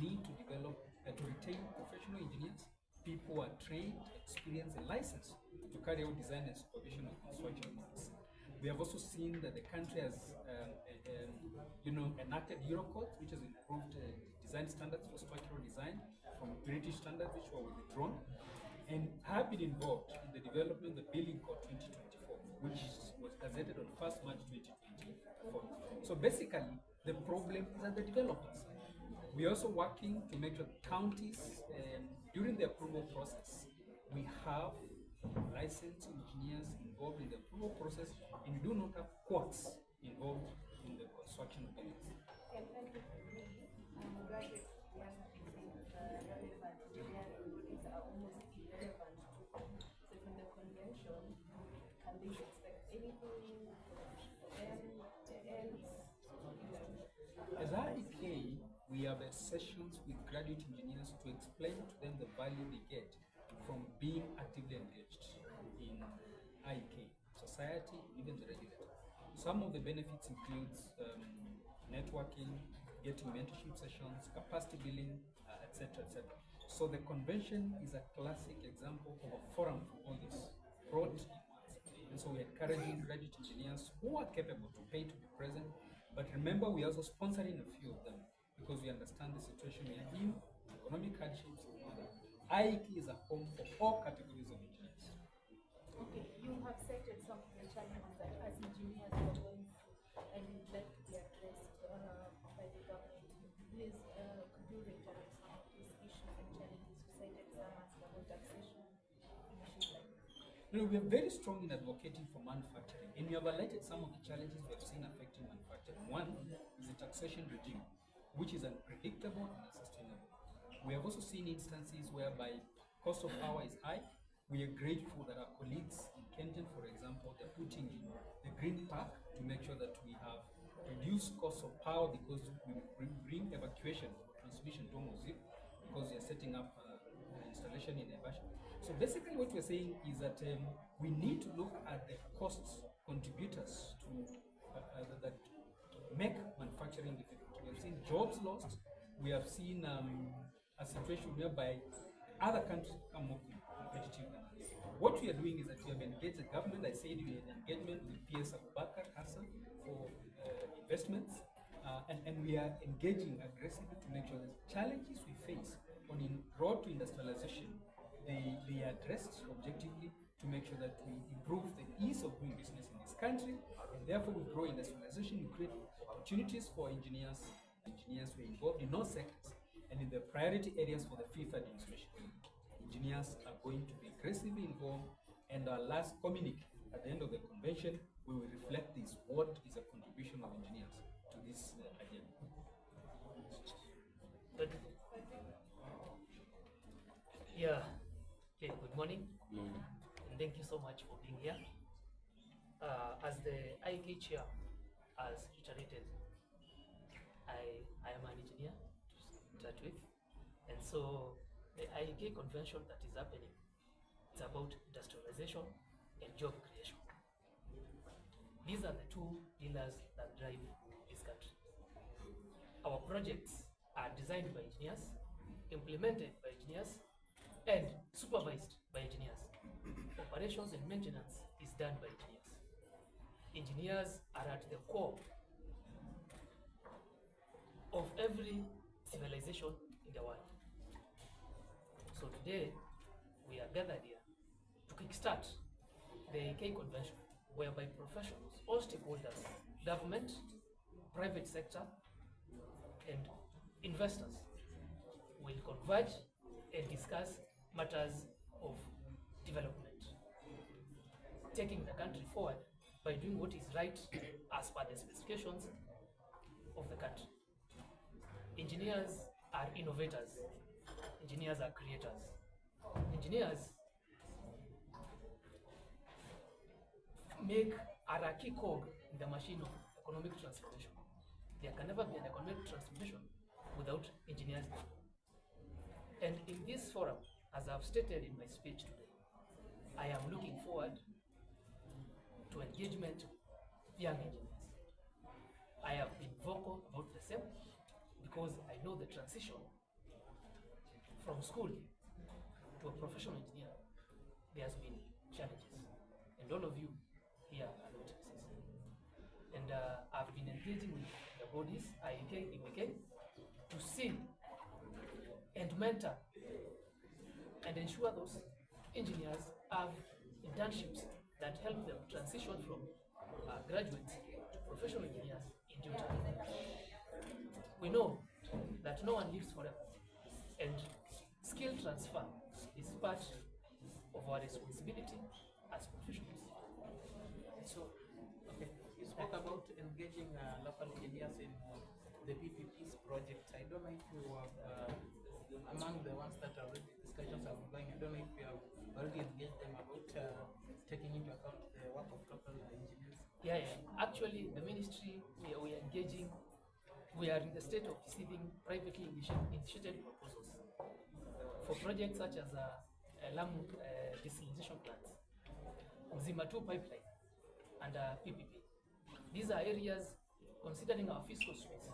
need to develop to retain professional engineers, people who are trained, experienced, and licensed to carry out design and supervision of construction works. We have also seen that the country has, enacted Eurocodes, which has improved design standards for structural design from British standards, which were withdrawn, and have been involved in the development of the Building Code 2024, which was gazetted on 1st March 2024. So basically, the problem is at the developers. We are also working to make sure counties, during the approval process, we have licensed engineers involved in the approval process, and we do not have quacks involved in the construction of buildings. And with me, graduate young people relevant engineering bodies are almost irrelevant to. So from the convention, can they expect anything for them, else? As IEK, we have sessions with graduate engineers to explain to them the value they get from being actively engaged in IEK, society, even the regulator. Some of the benefits includes networking, getting mentorship sessions, capacity building, etc., etc. So the convention is a classic example of a forum for all this, brought in once. And so we're encouraging graduate engineers who are capable to pay to be present. But remember, we're also sponsoring a few of them because we understand the situation we are in, economic hardships, and all that. IEK is a home for all categories of engineers. Okay, you have cited some of the challenges that as engineers are going through and would like to be addressed by the government. Please, could you reiterate some of these issues and challenges? You cited some as about taxation, issues like that. We are very strong in advocating for manufacturing, and we have highlighted some of the challenges we have seen affecting manufacturing. One is the taxation regime, which is unpredictable and unsustainable. We have also seen instances whereby cost of power is high. We are grateful that our colleagues in Kenton, for example, they're putting in the green pack to make sure that we have reduced costs of power because we bring evacuation or transmission to almost zero because we are setting up installation in Ebasha. So basically what we're saying is that we need to look at the cost contributors to that make manufacturing difficult. We have seen jobs lost. We have seen a situation whereby other countries become more competitive than us. What we are doing is that we have engaged the government. I said we had engagement with PS Abubakar Hassan for investments. And we are engaging aggressively to make sure that challenges we face on road to industrialization, they are addressed objectively to make sure that we improve the ease of doing business in this country, and therefore we grow industrialization, we create opportunities for engineers who are involved in all sectors, and in the priority areas for the fifth administration. Engineers are going to be aggressively involved, and our last communique at the end of the convention, we will reflect this. What is a contribution of engineers to this agenda? Yeah. Okay, good morning. And thank you so much for being here. As the IK chair has reiterated, I am an engineer to start with. And so the IK convention that is happening, it's about industrialization and job creation. These are the two pillars that drive this country. Our projects are designed by engineers, implemented by engineers, and supervised by engineers. Operations and maintenance is done by engineers. Engineers are at the core of every civilization in the world. So today, we are gathered here to kickstart the AK convention, whereby professionals, all stakeholders, government, private sector, and investors will converge and discuss matters of development, taking the country forward by doing what is right as per the specifications of the country. Engineers are innovators. Engineers are creators. Engineers are a key cog in the machine of economic transformation. There can never be an economic transformation without engineers. And in this forum, as I've stated in my speech today, I am looking forward to engagement with young engineers. I have been vocal about the same because I know the transition from school to a professional engineer, there has been challenges, and all of you here are witnesses. And I've been engaging with the bodies, IEK, IWK, to see and mentor and ensure those engineers have internships that help them transition from graduates to professional engineers in due time. We know that no one lives forever, and skill transfer is part of our responsibility as professionals. So, okay, you spoke about engaging local engineers in the PPP's project. I don't know if you have, among the ones that already discussions are going, I don't know if you have already engaged them about taking into account the work of local engineers. Yeah. Actually, the ministry, we are engaging, we are in the state of receiving privately initiated proposals for projects such as Lamu desalination plants, Mzima 2 pipeline, and PPP. These are areas, considering our fiscal space,